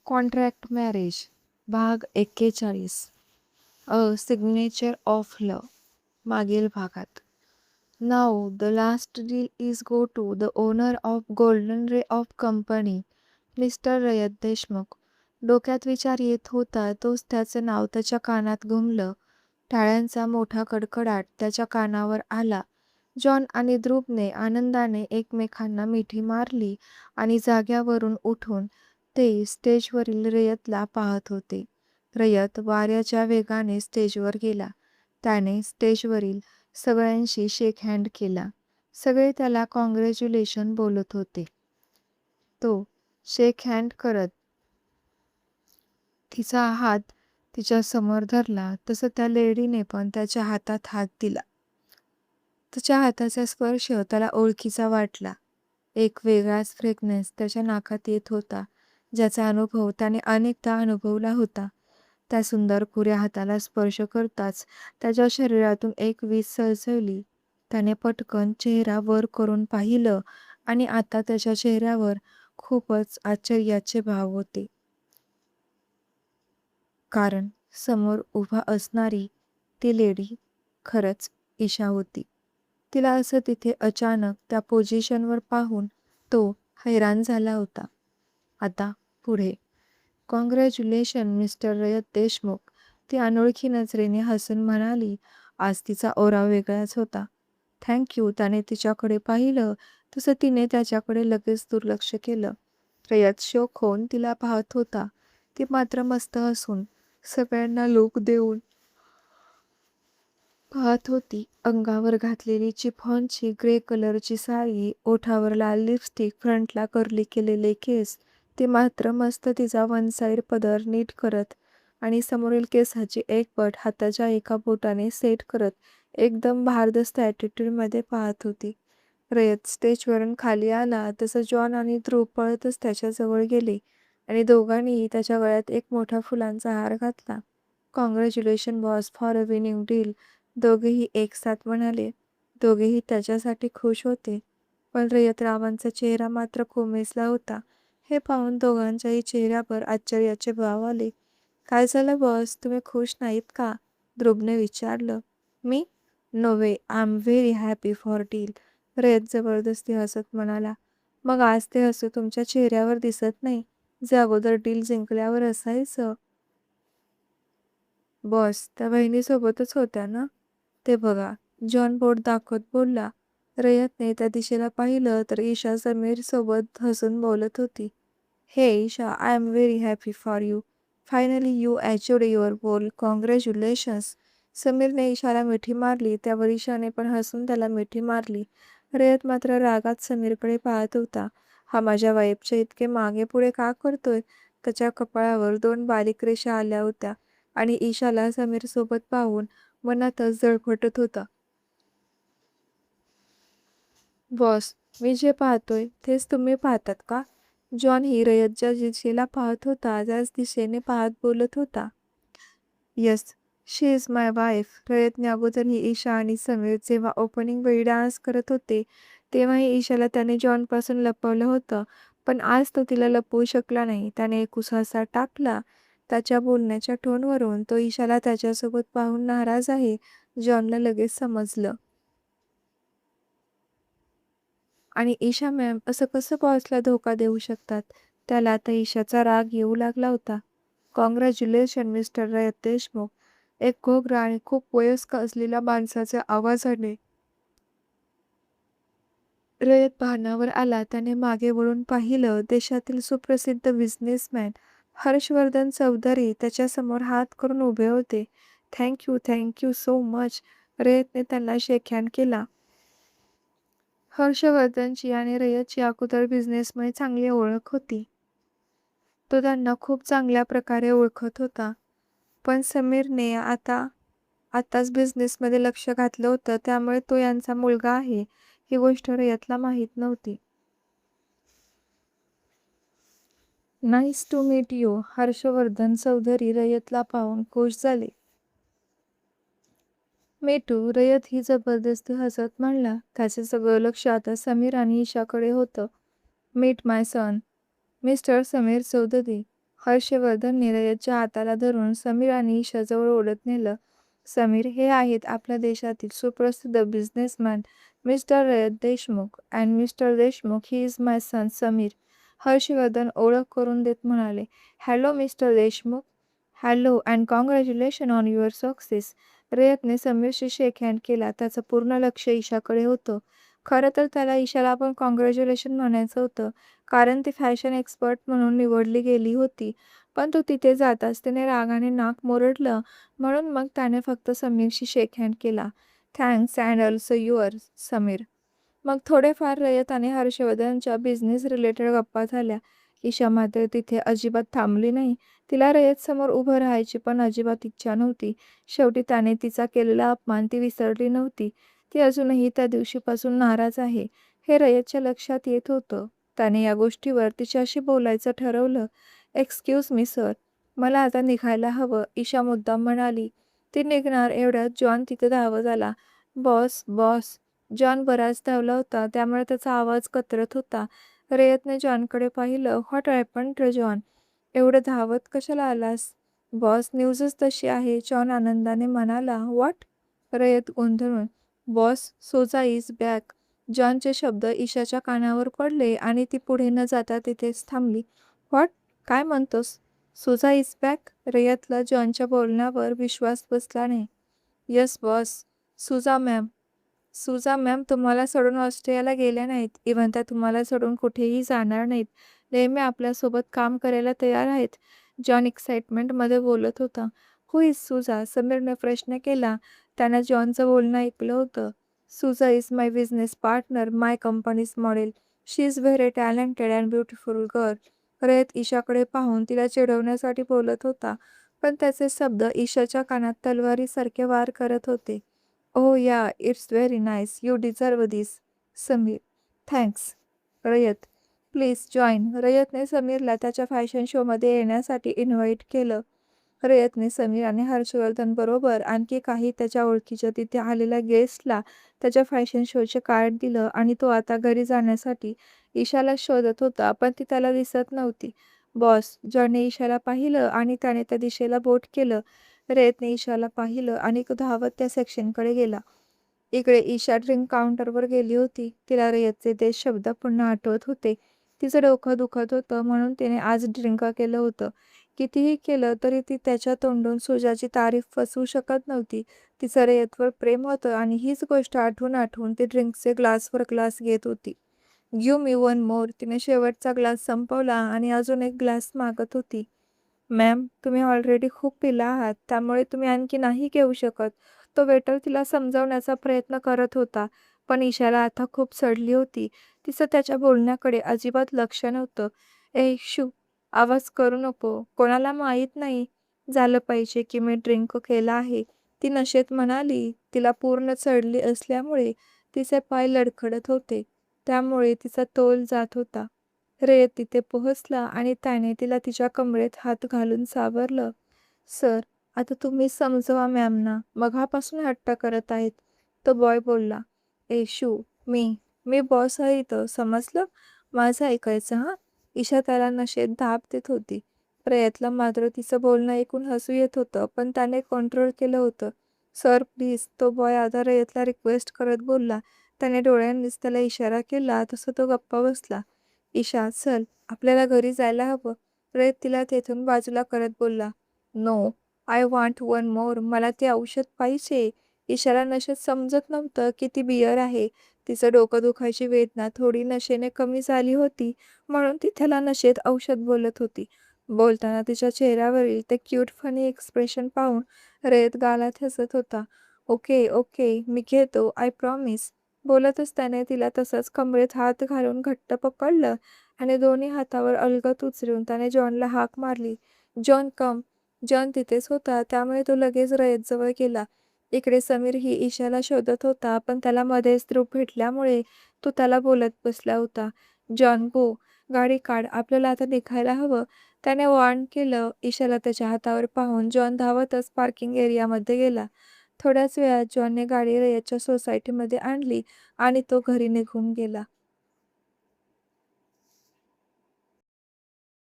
Contract marriage भाग 41 अ signature of love. मागील भागात. Now the last deal is go to the owner of golden ray of company, mister Rayat Deshmukh. डोक्यात विचार येत होता तोच त्याचं नाव त्याच्या कानात घुमलं. टाळ्यांचा मोठा कडकडाट त्याच्या कानावर आला. जॉन आणि ध्रुवने आनंदाने एकमेकांना मिठी मारली आणि जाग्यावरून उठून ते स्टेजवरील रयतला पाहत होते. रयत वाऱ्याच्या वेगाने स्टेजवर गेला. त्याने स्टेजवरील सगळ्यांशी शेक हँड केला. सगळे त्याला कॉंग्रॅच्युलेशन बोलत होते. तो शेक हँड करत तिचा हात तिच्या समोर धरला तसं त्या लेडीने पण त्याच्या हातात हात दिला. तिच्या हाताचा स्पर्श त्याला ओळखीचा वाटला. एक वेगळाच फ्रेग्रन्स त्याच्या नाकात येत होता, ज्याचा अनुभव त्याने अनेकदा अनुभवला होता. त्या सुंदर कोऱ्या हाताला स्पर्श करताच त्याच्या शरीरातून एक वीज सळसळली. त्याने पटकन चेहरा वर करून पाहिलं आणि आता त्याच्या चेहऱ्यावर खूपच आश्चर्याचे भाव होते. कारण समोर उभा असणारी ती लेडी खरंच ईशा होती. तिला असं तिथे अचानक त्या पोझिशनवर पाहून तो हैराण झाला होता. आता पुढे. कॉंग्रॅच्युलेशन मिस्टर रयत देशमुख, ती अनोळखी नजरेने हसून म्हणाली. आज तिचा ओरा वेगळाच होता. थँक त्याने तिच्याकडे पाहिलं तसं तिने त्याच्याकडे लगेच दुर्लक्ष केलं. रयत शोक होऊन तिला पाहत होता. ती मात्र मस्त हसून सगळ्यांना लूक देऊन पाहत होती. अंगावर घातलेली चिफॉनची ग्रे कलरची साडी, ओठावर लाल लिपस्टिक, फ्रंटला कर्ली केलेले केस. ती मात्र मस्त तिचा वन साईड पदर नीट करत आणि समोरील केसाची एक पट हाताच्या एका बोटाने सेट करत एकदम भारदस्त ॲटिट्यूडमध्ये पाहत होती. रयत स्टेजवरून खाली आला तसं जॉन आणि ध्रुव पळतच त्याच्याजवळ गेले आणि दोघांनीही त्याच्या गळ्यात एक मोठा फुलांचा हार घातला. Congratulation boss for a winning deal, दोघेही एकसाथ म्हणाले. दोघेही त्याच्यासाठी खुश होते, पण रयतरावांचा चेहरा मात्र कोमेजला होता. हे पाहून दोघांच्याही चेहऱ्यावर आश्चर्याचे भाव आले. काय झालं बॉस, तुम्ही खुश नाहीत का? ध्रुवने विचारलं. मी? No way, I am very happy for deal, Rayat जबरदस्ती हसत म्हणाला. मग आज ते हसू तुमच्या चेहऱ्यावर दिसत नाही, जे अगोदर डील जिंकल्यावर असायचं. बॉस त्या बहिणीसोबतच होत्या ना? ते बघा, जॉन बोट दाखवत बोलला. रयतने त्या दिशेला पाहिलं तर ईशा समीर सोबत हसून बोलत होती. Hey Isha, I am very happy for you. Finally you achieved your goal, congratulations. समीरने ईशाला मिठी मारली. त्यावर ईशाने पण हसून त्याला मिठी मारली. रयत मात्र रागात समीरकडे पाहत होता. हा माझ्या वाईफच्या इतके मागे पुढे का करतोय? त्याच्या कपाळावर 2 बारीक रेषा आल्या होत्या आणि ईशाला समीरसोबत पाहून मनातच जळफटत होता. बॉस, मी जे पाहतोय तेच तुम्ही पाहतात का? जॉन ही रयत ज्या दिशेला पाहत होता त्याच दिशेने पाहत बोलत होता. Yes, she is my wife. रयतने अगोदरही ईशा आणि समीर जेव्हा ओपनिंग वेळी डान्स करत होते तेव्हाही ईशाला त्याने जॉनपासून लपवलं होतं, पण आज तो तिला लपवू शकला नाही. त्याने एक उसासा टाकला. त्याच्या बोलण्याच्या टोनवरून तो ईशाला त्याच्यासोबत पाहून नाराज आहे, जॉनला लगेच समजलं. आणि ईशा मॅम असं कसं बॉसला धोका देऊ शकतात? त्याला आता ईशाचा राग येऊ लागला होता. कॉंग्रॅच्युलेशन मिस्टर रयत देशमुख, एक घोगरा आणि खूप वयस्क असलेल्या माणसाच्या आवाजाने रयत भानावर आला. त्याने मागे वळून पाहिलं. देशातील सुप्रसिद्ध बिझनेसमॅन हर्षवर्धन चौधरी त्याच्यासमोर हात करून उभे होते. Thank you so much. रयतने त्यांना शेक हँड केला. हर्षवर्धनची आणि रयतची अगोदर बिझनेसमध्ये चांगली ओळख होती. तो त्यांना खूप चांगल्या प्रकारे ओळखत होता. पण समीरने आताच बिझनेसमध्ये लक्ष घातलं होतं, त्यामुळे तो यांचा मुलगा आहे ही गोष्ट रयतला माहीत नव्हती. Nice to meet you. Harshvardhan Chaudhary रयतला पाहून खुश झाले. मेटू, रयत ही जबरदस्ती हसत म्हणला. त्याचे सगळं लक्ष आता समीर आणि ईशाकडे होतं. Meet my son, mister Sameer Chaudhary. हर्षवर्धनने रयतच्या हाताला धरून समीर आणि ईशाजवळ ओढत नेलं. समीर, हे आहेत आपल्या देशातील सुप्रसिद्ध businessman mister Rayat Deshmukh. And mister Deshmukh, he is my son Sameer. Harshvardhan ओळख करून देत म्हणाले. Hello mister Deshmukh. Hello and congratulation on your success. रयतने समीरशी शेक हँड केला. त्याचं पूर्ण लक्ष ईशाकडे होतं. खरं तर त्याला ईशाला पण कॉंग्रॅच्युलेशन म्हणायचं होतं, कारण ती फॅशन एक्सपर्ट म्हणून निवडली गेली होती. पण तो तिथे जाताच तिने रागाने नाक मोरडलं, म्हणून मग त्याने फक्त समीरशी शेक हँड केला. Thanks and also your Sameer. मग थोडेफार रयत आणि हर्षवर्धनच्या बिझनेस रिलेटेड गप्पा झाल्या. ईशा मात्र तिथे अजिबात थांबली नाही. तिला रयतसमोर उभं राहायची पण अजिबात इच्छा नव्हती. शेवटी त्याने तिचा केलेला अपमान ती विसरली नव्हती. ती अजूनही त्या दिवशीपासून नाराज आहे, हे रयतच्या लक्षात येत होतं. त्याने या गोष्टीवर तिच्याशी बोलायचं ठरवलं. एक्सक्यूज मी सर, मला आता निघायला हवं, ईशा मुद्दाम म्हणाली. ती निघणार एवढ्यात जॉन तिथे धावत आला. Boss, boss. जॉन बराच धावला होता, त्यामुळे त्याचा आवाज कतरत होता. रयतने जॉनकडे पाहिलं. What happened ray John? एवढं धावत कशाला आलास? बॉस, न्यूजच तशी आहे, जॉन आनंदाने म्हणाला. व्हॉट? रयत गोंधळून. Boss, Souza is back. जॉनचे शब्द ईशाच्या कानावर पडले आणि ती पुढे न जाता तिथेच थांबली. व्हॉट? काय म्हणतोस? Suja is back? रयतला जॉनच्या बोलण्यावर विश्वास बसला नाही. Yes boss. Suja ma'am. Suja ma'am तुम्हाला सोडून ऑस्ट्रेलियाला गेल्या नाहीत. इव्हन त्या तुम्हाला सोडून कुठेही जाणार नाहीत. नेहमी आपल्यासोबत काम करायला तयार आहेत. जॉन एक्साइटमेंटमध्ये बोलत होता. Who is Suja? समीरने प्रश्न केला. त्यानं जॉनचं बोलणं ऐकलं होतं. Suja is my business partner, my company's model. She is very talented and beautiful girl. Rayat ईशाकडे पाहून तिला चिडवण्यासाठी बोलत होता, पण त्याचे शब्द ईशाच्या कानात तलवारीसारखे वार करत होते. Oh yeah, it's very nice. You deserve this. Sameer. Thanks. Rayat. Please join. रयतने समीरला त्याच्या फॅशन शोमध्ये येण्यासाठी इन्व्हाइट केलं. रयतने समीर आणि हर्षवर्धन बरोबर आणखी काही त्याच्या ओळखीच्या तिथे आलेल्या गेस्टला त्याच्या फॅशन शोचे कार्ड दिलं आणि तो आता घरी जाण्यासाठी ईशाला शोधत होता, पण ती त्याला दिसत नव्हती. बॉस. जॉनने ईशाला पाहिलं आणि त्याने त्या दिशेला बोट केलं. रयतने ईशाला पाहिलं आणि तो धावत त्या सेक्शनकडे गेला. इकडे ईशा ड्रिंक काउंटरवर गेली होती. तिला रयतचे ते शब्द पुन्हा आठवत होते. तिचं डोकं दुखत होतं, म्हणून तिने आज ड्रिंक केलं होतं. कितीही केलं तरी ती त्याच्या तोंडून सुजाची तारीफ फसवू शकत नव्हती. तिचं रयतवर प्रेम होतं आणि हीच गोष्ट आठवून आठवून ती ड्रिंकचे ग्लासवर ग्लास घेत होती. Give me one more. तिने शेवटचा ग्लास संपवला आणि अजून एक ग्लास मागत होती. मॅम, तुम्ही ऑलरेडी खूप पिला आहात, त्यामुळे तुम्ही आणखी नाही घेऊ शकत. तो वेटर तिला समजावण्याचा प्रयत्न करत होता, पण ईशाला आता खूप चढली होती. तिचं त्याच्या बोलण्याकडे अजिबात लक्ष नव्हतं. ए शू, आवाज करू नको. कोणाला माहीत नाही झालं पाहिजे की मी ड्रिंक केला आहे, ती नशेत म्हणाली. तिला पूर्ण चढली असल्यामुळे तिचे पाय लडखडत होते, त्यामुळे तिचा तोल जात होता. रयत तिथे पोहोचला आणि त्याने तिला तिच्या कमरेत हात घालून सावरलं. सर, आता तुम्ही समजवा मॅमना, मघापासून हट्ट करत आहेत, तो बॉय बोलला. ए शू, मी बॉस आहे इथं, समजलं? माझं ऐकायचं हां. ईशा त्याला नशेत दाब देत होती. रयतला मात्र तिचं बोलणं ऐकून हसू येत होतं, पण त्याने कंट्रोल केलं होतं. सर प्लीज, तो बॉय आता रयतला रिक्वेस्ट करत बोलला. त्याने डोळ्यांनीच त्याला इशारा केला, तसं तो गप्पा बसला. ईशा, चल, आपल्याला घरी जायला हवं. रयत तिला तेथून बाजूला करत बोलला. No, I want one more. मला ते औषध पाहिजे. ईशाला नशेत समजत नव्हतं की ती बियर आहे. तिचं डोकं दुखायची वेदना थोडी नशेने कमी झाली होती, म्हणून ती त्याला नशेत औषध बोलत होती. बोलताना तिच्या चेहऱ्यावरील ते क्यूट फनी एक्सप्रेशन पाहून रयत गालात हसत होता. ओके ओके, मी घेतो, आय प्रॉमिस. बोलतच त्याने तिला तसंच कमरेत हात घालून घट्ट पकडलं आणि दोन्ही हातावर अलगद उचलून त्याने जॉनला हाक मारली. जॉन कम. जॉन तिथेच होता, त्यामुळे तो लगेच रयतजवळ गेला. इकडे समीर ही ईशाला शोधत होता, पण त्याला मध्येच ध्रुव भेटल्यामुळे तो त्याला बोलत बसला होता. जॉन गो. गाडी काढ, आपल्याला आता निघायला हवं, त्याने वॉर्न केलं. ईशाला त्याच्या हातावर पाहून जॉन धावतच पार्किंग एरियामध्ये गेला. थोड्याच वेळात जॉनने गाडी रयतच्या सोसायटीमध्ये आणली आणि तो घरी निघून गेला.